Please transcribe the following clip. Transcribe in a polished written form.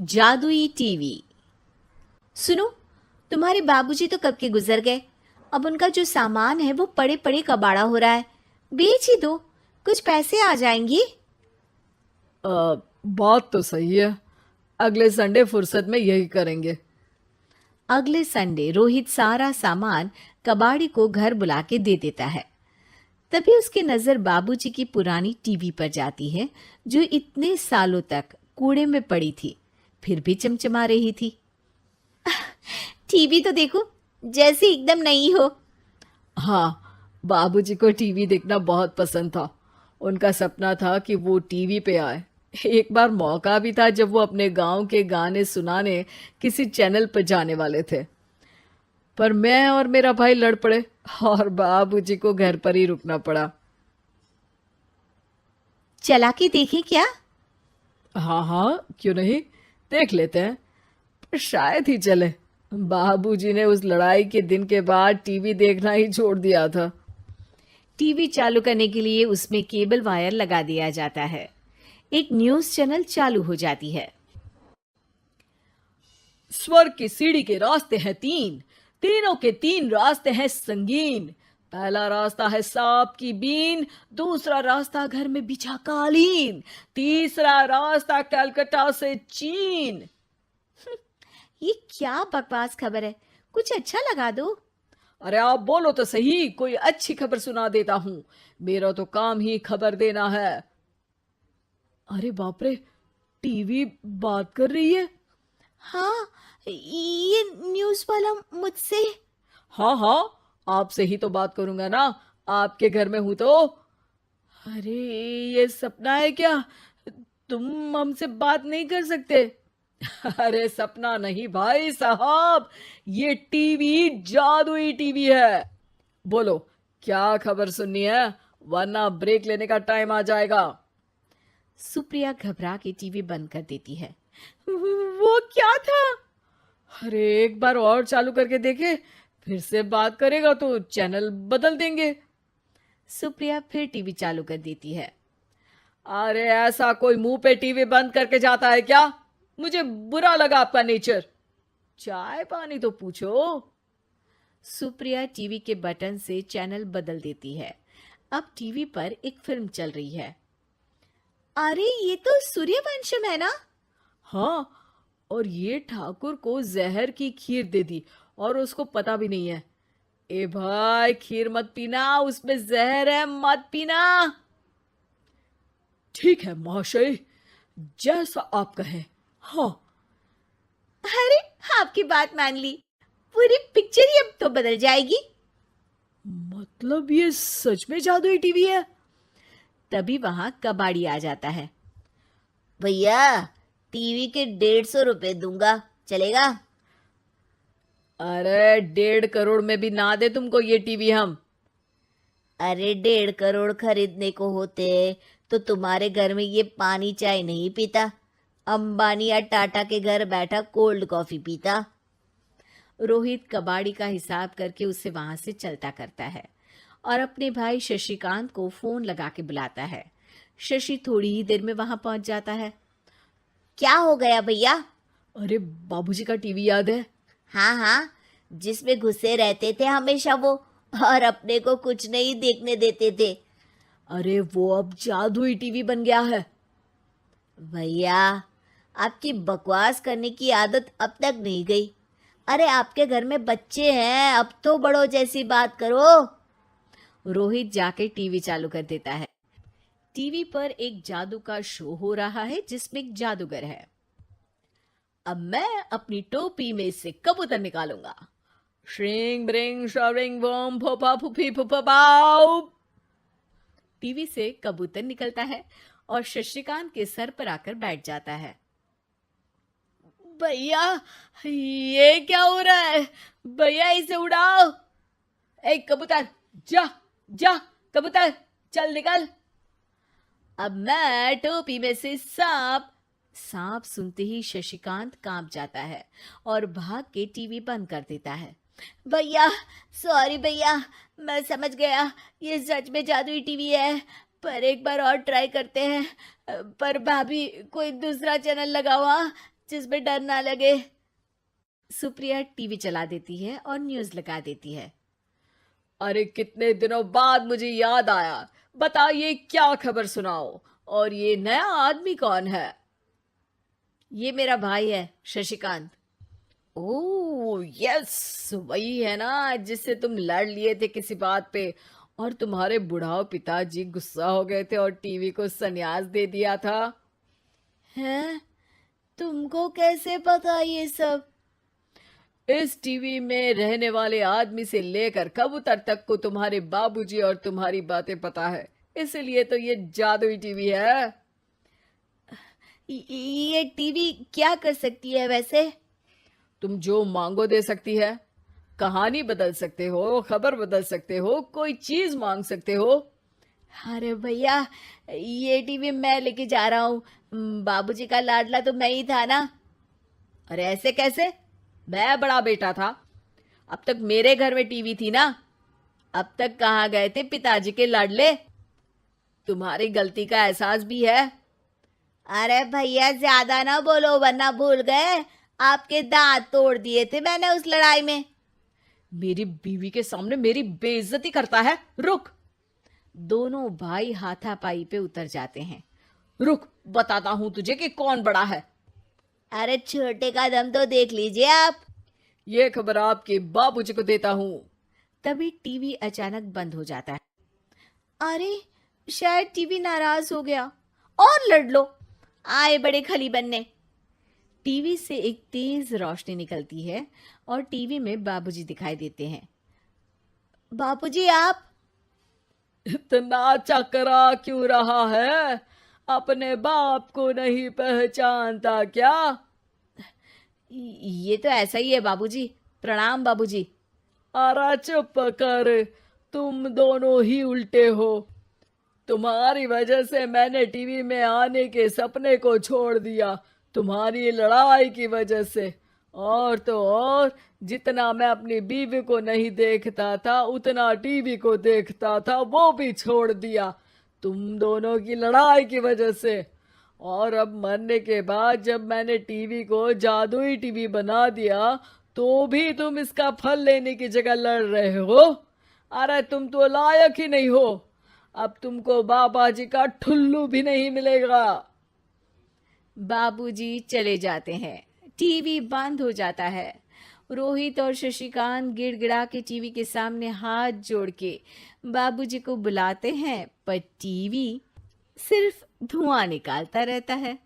जादुई टीवी। सुनो, तुम्हारे बाबूजी तो कब के गुजर गए। अब उनका जो सामान है वो पड़े पड़े कबाड़ा हो रहा है। बेच ही दो, कुछ पैसे आ जाएंगी। बात तो सही है। अगले संडे फुर्सत में यही करेंगे। अगले संडे रोहित सारा सामान कबाड़ी को घर बुला के दे देता है। तभी उसकी नजर बाबूजी की पुरानी टीवी पर जाती है, जो इतने सालों तक कूड़े में पड़ी थी, फिर भी चमचमा रही थी। टीवी तो देखो, जैसे एकदम नई हो। हाँ, बाबूजी को टीवी देखना बहुत पसंद था। उनका सपना था कि वो टीवी पे आए। एक बार मौका भी था जब वो अपने गांव के गाने सुनाने किसी चैनल पर जाने वाले थे, पर मैं और मेरा भाई लड़ पड़े और बाबूजी को घर पर ही रुकना पड़ा। चला के देखें क्या? हाँ हाँ, क्यों नहीं, देख लेते हैं। पर शायद ही चले। बाबूजी ने उस लड़ाई के दिन के बाद टीवी देखना ही छोड़ दिया था। टीवी चालू करने के लिए उसमें केबल वायर लगा दिया जाता है। एक न्यूज़ चैनल चालू हो जाती है। स्वर्ग की सीढ़ी के रास्ते हैं तीन, तीनों के तीन रास्ते हैं संगीन। पहला रास्ता है सांप की बीन, दूसरा रास्ता घर में बिछा कालीन, तीसरा रास्ता कलकत्ता से चीन। ये क्या बकवास खबर है, कुछ अच्छा लगा दो। अरे आप बोलो तो सही, कोई अच्छी खबर सुना देता हूं। मेरा तो काम ही खबर देना है। अरे बाप रे, टीवी बात कर रही है। हाँ, ये न्यूज़ वाला मुझसे। हाँ हाँ, आपसे ही तो बात करूंगा ना, आपके घर में हूं तो। अरे, ये सपना है क्या? तुम हमसे बात नहीं कर सकते? अरे सपना नहीं भाई साहब, ये टीवी जादुई टीवी है। बोलो, क्या खबर सुननी है, वरना ब्रेक लेने का टाइम आ जाएगा। सुप्रिया घबरा के टीवी बंद कर देती है। वो क्या था? अरे एक बार और चालू करके देखे, फिर से बात करेगा तो चैनल बदल देंगे। सुप्रिया फिर टीवी चालू कर देती है। अरे ऐसा कोई मुंह पे टीवी बंद करके जाता है क्या? मुझे बुरा लगा आपका नेचर। चाय पानी तो पूछो। सुप्रिया टीवी के बटन से चैनल बदल देती है। अब टीवी पर एक फिल्म चल रही है। अरे ये तो सूर्यवंशम है ना? हाँ, और ये ठाकुर को जहर की खीर दे दी और उसको पता भी नहीं है। ए भाई, खीर मत पीना, उसमें जहर है, मत पीना। ठीक है महाशय, जैसा आप कहें। हाँ। अरे, आपकी बात मान ली, पूरी पिक्चर ही अब तो बदल जाएगी। मतलब ये सच में जादुई टीवी है? तभी वहां कबाड़ी आ जाता है। भैया, टीवी के 150 रुपए दूंगा, चलेगा? अरे 1.5 करोड़ में भी ना दे तुमको ये टीवी हम। अरे 1.5 करोड़ खरीदने को होते तो तुम्हारे घर में ये पानी चाय नहीं पीता, अंबानी या टाटा के घर बैठा कोल्ड कॉफी पीता। रोहित कबाड़ी का हिसाब करके उसे वहां से चलता करता है और अपने भाई शशिकांत को फोन लगा के बुलाता है। शशि थोड़ी ही देर में वहां पहुंच जाता है। क्या हो गया भैया? अरे बाबूजी का टीवी याद है? हाँ हाँ, जिसमें घुसे रहते थे हमेशा वो, और अपने को कुछ नहीं देखने देते थे। अरे वो अब जादुई टीवी बन गया है। भैया, आपकी बकवास करने की आदत अब तक नहीं गई। अरे आपके घर में बच्चे हैं, अब तो बड़ों जैसी बात करो। रोहित जाके टीवी चालू कर देता है। टीवी पर एक जादू का शो हो रहा है जिसमें एक जादूगर है। अब मैं अपनी टोपी में से कबूतर निकालूंगा। श्रिंग ब्रिंग शरिंग बम फोपा फुफी फुफा बाउ। टीवी से कबूतर निकलता है और शशिकांत के सर पर आकर बैठ जाता है। भैया, ये क्या हो रहा है? भैया इसे उड़ाओ। ए कबूतर, जा जा, कबूतर चल निकल। अब मैं टोपी में से सांप। सांप सुनते ही शशिकांत कांप जाता है और भाग के टीवी बंद कर देता है। भैया, सॉरी भैया, मैं समझ गया ये सच में जादुई टीवी है, पर एक बार और ट्राई करते हैं। पर भाभी, कोई दूसरा चैनल लगाओ हाँ, जिसमें डर ना लगे। सुप्रिया टीवी चला देती है और न्यूज लगा देती है। अरे कितने दिनों बाद मुझे याद आया, बताइए क्या खबर सुनाओ। और ये नया आदमी कौन है? ये मेरा भाई है शशिकांत। ओह यस, वही है ना जिससे तुम लड़ लिए थे किसी बात पे, और तुम्हारे बुढ़ाओ पिताजी गुस्सा हो गए थे और टीवी को संन्यास दे दिया था। हैं? तुमको कैसे पता ये सब? इस टीवी में रहने वाले आदमी से लेकर कबूतर तक को तुम्हारे बाबूजी और तुम्हारी बातें पता है, इसलिए तो ये जादुई टीवी है। ये टीवी क्या कर सकती है वैसे? तुम जो मांगो दे सकती है। कहानी बदल सकते हो, खबर बदल सकते हो, कोई चीज मांग सकते हो। अरे भैया, ये टीवी मैं लेके जा रहा हूँ। बाबूजी का लाडला तो मैं ही था ना। अरे ऐसे कैसे? मैं बड़ा बेटा था। अब तक मेरे घर में टीवी थी ना। अब तक कहाँ गए थे पिताजी के लाडले? तुम्हारी गलती का एहसास भी है। अरे भैया, ज्यादा ना बोलो वरना भूल गए आपके दांत तोड़ दिए थे मैंने उस लड़ाई में। मेरी बीवी के सामने मेरी बेइज्जती करता है। रुक। दोनों भाई हाथापाई पे उतर जाते हैं। रुक, बताता हूं तुझे कि कौन बड़ा है। अरे छोटे का दम तो देख लीजिए आप। ये खबर आपके बाबूजी को देता हूं। तभी टीवी अचानक बंद हो जाता है। अरे, शायद टीवी नाराज हो गया। और लड़ लो, आए बड़े खली बनने। टीवी से एक तेज रोशनी निकलती है और टीवी में बाबूजी दिखाई देते हैं। बाबूजी आप? इतना चकरा क्यों रहा है? अपने बाप को नहीं पहचानता क्या? ये तो ऐसा ही है बाबूजी। प्रणाम बाबूजी। अरे चुप कर, तुम दोनों ही उल्टे हो। तुम्हारी वजह से मैंने टीवी में आने के सपने को छोड़ दिया, तुम्हारी लड़ाई की वजह से। और तो और, जितना मैं अपनी बीवी को नहीं देखता था उतना टीवी को देखता था, वो भी छोड़ दिया तुम दोनों की लड़ाई की वजह से। और अब मरने के बाद जब मैंने टीवी को जादुई टीवी बना दिया तो भी तुम इसका फल लेने की जगह लड़ रहे हो। अरे तुम तो लायक ही नहीं हो। अब तुमको बाबा जी का ठुल्लू भी नहीं मिलेगा। बाबूजी चले जाते हैं। टीवी बंद हो जाता है। रोहित और शशिकांत गिड़गिड़ा के टीवी के सामने हाथ जोड़ के बाबूजी को बुलाते हैं, पर टीवी सिर्फ धुआं निकालता रहता है।